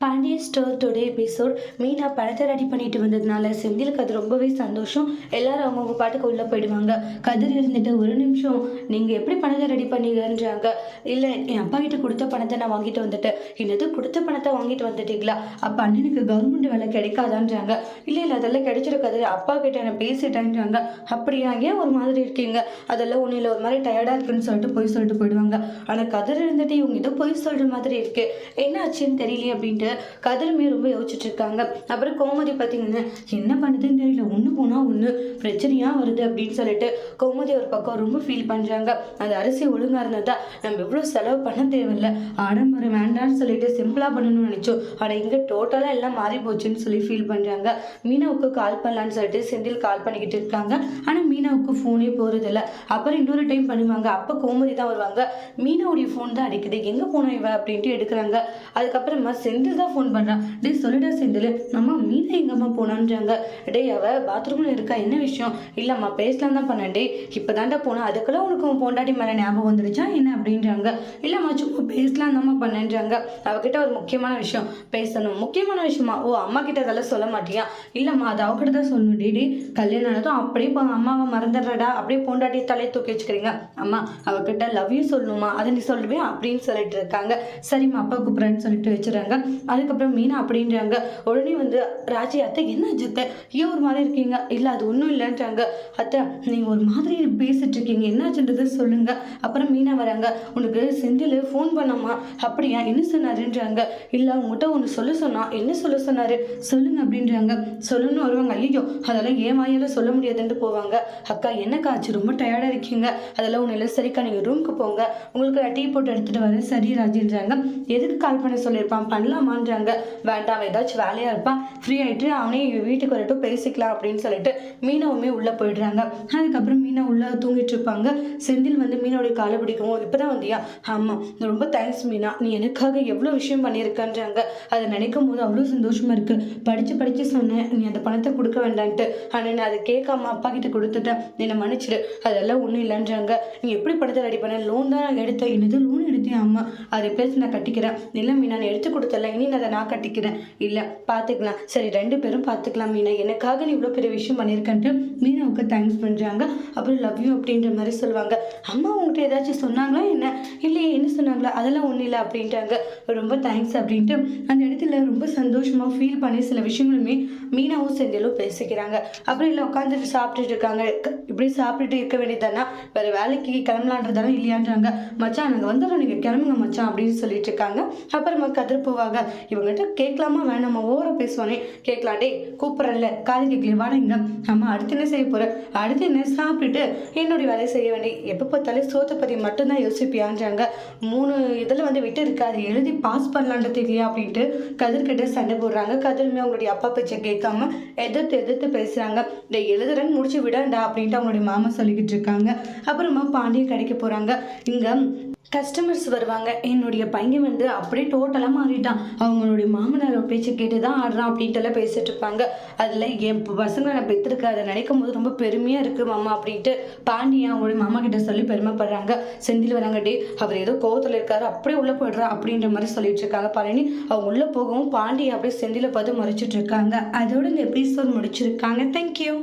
Pandian store today episode. Meena பணத்தை ready பண்ணிட்டு வந்ததுனால செந்திலுக்கு அது ரொம்பவே சந்தோஷம். எல்லாரும் அவங்கவுங்க பாட்டுக்கு உள்ளே போயிடுவாங்க. கதிர் இருந்துட்டு ஒரு நிமிஷம், நீங்கள் எப்படி பணத்தை ரெடி பண்ணீங்கன்றாங்க. இல்லை, என் அப்பா கிட்ட கொடுத்த பணத்தை நான் வாங்கிட்டு வந்துட்டேன். என்னது, கொடுத்த பணத்தை வாங்கிட்டு வந்துட்டீங்களா? அப்போ அண்ணனுக்கு கவர்மெண்ட் வேலை கிடைக்காதான்றாங்க. இல்லை இல்லை, அதெல்லாம் கிடைச்சிருக்காது, அப்பா கிட்ட நான் பேசிட்டேன்றாங்க. அப்படியா, ஏன் ஒரு மாதிரி இருக்கீங்க? அதெல்லாம் ஒன்றும் இல்லை, ஒரு மாதிரி டயர்டாக இருக்குன்னு சொல்லிட்டு போய் சொல்லிட்டு போயிடுவாங்க. ஆனால் கதிர் இருந்துட்டு இவங்க ஏதோ போய் சொல்கிற மாதிரி இருக்கு, என்ன ஆச்சுன்னு தெரியலையே அப்படின்ட்டு கதிருமே ரொம்ப யோசிச்சுட்டு இருக்காங்க. அப்புறம் கோமதி பார்த்தீங்கன்னா என்ன பண்ணுதுன்னு தெரியல, ஒன்று போனால் ஒன்று பிரச்சனையாக வருது அப்படின்னு சொல்லிட்டு கோமதி ஒரு பக்கம் ரொம்ப ஃபீல் பண்ணுறாங்க. அந்த அரிசி ஒழுங்காக இருந்ததா நம்ம எவ்வளோ செலவு பண்ண தேவையில்லை, ஆடம்பரம் வேண்டான்னு சொல்லிட்டு சிம்பிளாக பண்ணணும்னு நினச்சோம். ஆனால் இங்கே டோட்டலாக எல்லாம் மாறி போச்சுன்னு சொல்லி ஃபீல் பண்ணுறாங்க. மீனாவுக்கு கால் பண்ணலான்னு சொல்லிட்டு செந்தில் கால் பண்ணிக்கிட்டு இருக்காங்க. ஆனால் மீனாவுக்கு ஃபோனே போகிறதில்ல. அப்புறம் இன்னொரு டைம் பண்ணுவாங்க, அப்போ கோமதி தான் வருவாங்க. மீனாவுடைய ஃபோன் தான் அடிக்குது, எங்கே போனோம் இவ அப்படின்ட்டு எடுக்கிறாங்க. அதுக்கப்புறமா செந்தில் தான் ஃபோன் பண்ணுறான். டே சொல்லிடா செந்தில், அம்மா மீனா எங்கம்மா போனான்றாங்க. டே அவ பாத்ரூமில் இருக்கா, என்ன விஷயம்? இல்லைம்மா பேசலாம் தான் பண்ணேன். டே இப்போ தாண்டா போனா, அதுக்கெல்லாம் உனக்கு உன் பொண்டாட்டி மேலே ஞாபகம் வந்துடுச்சா என்ன அப்படின்றாங்க. இல்லைம்மா சும்மா பேசலாம் தான்மா பண்ணேன்றாங்க. அவகிட்ட ஒரு முக்கியமான விஷயம் பேசணும். முக்கியமான விஷயமா? ஓ, அம்மா கிட்ட அதெல்லாம் சொல்ல மாட்டியா? இல்லைம்மா அது அவகிட்ட தான் சொல்லணும். டே கல்யாணம் ஆனதும் அப்படியே அம்மாவை மறந்துடுறடா, அப்படியே பொண்டாட்டி தலையை தூக்கி வச்சுக்கிறீங்க. அம்மா அவகிட்ட லவ் யூ சொல்லணுமா, அதை நீ சொல்லுவே அப்படின்னு சொல்லிட்டு இருக்காங்க. சரிம்மா அப்பா கூப்பிட்றேன்னு சொல்லிட்டு வச்சுறாங்க. அதுக்கப்புறம் மீனா அப்படின்றாங்க. உடனே வந்து ராஜி, அத்தை என்ன அத்தை ஏன் ஒரு மாதிரி இருக்கீங்க? இல்லை அது ஒன்றும் இல்லைன்றாங்க. அத்தை நீங்கள் ஒரு மாதிரி பேசிட்டு இருக்கீங்க, என்னாச்சுன்றது சொல்லுங்க. அப்புறம் மீனா வராங்க. உனக்கு செந்தில் ஃபோன் பண்ணாமா? அப்படியா, என்ன சொன்னாருன்றாங்க. இல்லை உங்கள்கிட்ட ஒன்று சொல்ல சொன்னா, என்ன சொல்ல சொன்னாரு சொல்லுங்க அப்படின்றாங்க. சொல்லணும்னு வருவாங்க. ஐயோ அதெல்லாம் ஏன் வாயால சொல்ல முடியாதுன்ட்டு போவாங்க. அக்கா என்னக்கா ஆச்சு, ரொம்ப டயர்டாக இருக்கீங்க? அதெல்லாம் ஒன்றும் இல்லை, சரிக்கா நீங்கள் ரூமுக்கு போங்க, உங்களுக்கு நான் டீ போட்டு எடுத்துகிட்டு வரேன். சரி ராஜின்றாங்க. எதுக்கு கால் பண்ண சொல்லியிருப்பான், பண்ணலாமான்றாங்க. வேண்டாம், ஏதாச்சும் வேலையாக இருப்பான், ஃப்ரீ ஆகிட்டு அவனே வீட்டுக்கு வரட்டும் பேசிக்கலாம் அப்படின்னு சொல்லிட்டு மீனாவுமே உள்ளே போயிடுறாங்க. அதுக்கப்புறம் மீனா உள்ளே தூங்கிட்டு இருப்பாங்க. செந்தில் வந்து மீனாவுடைய காலை பிடிக்கவும், இப்போ தான் வந்தியா? ஆமாம், ரொம்ப தேங்க்ஸ் மீனா, நீ எனக்காக எவ்வளோ விஷயம் பண்ணியிருக்கன்றாங்க. அதை நினைக்கும் போது அவ்வளோ சந்தோஷமாக இருக்குது. படித்து சொன்னேன் நீ அந்த பணத்தை கொடுக்க வேண்டான்ட்டு, ஆனால் நான் அதை கேட்காம அப்பா கிட்ட கொடுத்துட்டேன், என்னை மன்னிச்சிடு. அதெல்லாம் ஒன்றும் இல்லைன்றாங்க. நீ எப்படி பணத்தை ரெடி பண்ண? லோன் தான் நான் எடுத்தேன். என்னது லோன் எடுத்தேன்? அம்மா அதை பேசி நான் கட்டிக்கிறேன். இல்லை மீனா நான் எடுத்து கொடுத்தல, இனி அதை நான் கட்டிக்கிறேன். இல்லை பார்த்துக்கலாம். சரி ரெண்டு பேரும் பார்த்துக்கலாம் மீனா, எனக்காக நீ இவ்வளோ பெரிய விஷயம் பண்ணியிருக்கன்ட்டு மீனாவுக்கு தேங்க்ஸ் பண்ணுறாங்க. அப்புறம் லவ் யூ அப்படின்ற மாதிரி சொல்லுவாங்க. அம்மா உங்கள்கிட்ட ஏதாச்சும் சொன்னாங்களா என்ன? இல்லையே, என்ன சொன்னாங்களா? அதெல்லாம் ஒன்றும் இல்லை அப்படின்ட்டாங்க. ரொம்ப தேங்க்ஸ் அப்படின்ட்டு அந்த இடத்துல ரொம்ப சந்தோஷமாக ஃபீல் பண்ணி சில விஷயங்களுமே மீனாவும் செந்திலும் பேசிக்கிறாங்க. அப்புறம் இல்லை உட்காந்துட்டு சாப்பிட்டுட்டு இருக்காங்க. இப்படி சாப்பிட்டுட்டு இருக்க வேண்டியதானா, வேறு வேலைக்கு கிளம்பலான்றதானே இல்லையான்றாங்க. மச்சான் நாங்கள் வந்துடுறோம், நீங்கள் கிளம்புங்க மச்சான் அப்படின்னு சொல்லிட்டு இருக்காங்க. அப்புறமா கதிர் போவாங்க. இவங்ககிட்ட கேட்கலாமா வேணாமா, ஓவராக பேசுவானே. கேட்கலாம். டே கூப்பிட்றல, காது கேட்கலையே வாடங்க. அம்மா அடுத்து என்ன செய்ய போகிற? அடுத்து என்ன சாப்பிட்டுட்டு என்னுடைய வேலையை செய்ய வேண்டிய, எப்போ பார்த்தாலே சோத்தை பற்றி மட்டும்தான் யோசிப்பியான்றாங்க. 3 இதில் வந்து விட்டு இருக்காது, எழுதி பாஸ் பண்ணலான்றது இல்லையா அப்படின்ட்டு கதிர்கிட்ட சண்டை போடுறாங்க. கதிருமே அவங்களுடைய அப்பா பேச்சை கேட்காம எதிர்த்து பேசுகிறாங்க. இந்த எழுதுறன்னு முடிச்சு விடாண்டா அப்படின்ட்டு அவங்களுடைய மாமா சொல்லிக்கிட்டு இருக்காங்க. அப்புறமா பாண்டியன் கடைக்கு போகிறாங்க. இங்கே கஸ்டமர்ஸ் வருவாங்க. என்னுடைய பையன் வந்து அப்படியே டோட்டலாக மாறிட்டான், அவங்களுடைய மாமனார் பேச்சு கேட்டு தான் ஆடுறான் அப்படின்ட்டுலாம் பேசிட்டு இருப்பாங்க. அதில் என் பசங்களை நான் பெற்றிருக்க, அதை நினைக்கும் போது ரொம்ப பெருமையாக இருக்குது மாமா அப்படின்ட்டு பாண்டியன் அவங்களுடைய மாமா கிட்ட சொல்லி பெருமைப்படுறாங்க. செந்தில் வராங்க. டே அவர் ஏதோ கோவத்தில் இருக்காரு, அப்படியே உள்ளே போய்ட்றா அப்படின்ற மாதிரி சொல்லிட்டு இருக்காங்க. பழனி அவங்க உள்ளே போகவும் பாண்டியன் அப்படியே செந்திலை பார்த்து மறைச்சிட்டு இருக்காங்க. அதோட இந்த எபிசோட் முடிச்சிருக்காங்க. தேங்க்யூ.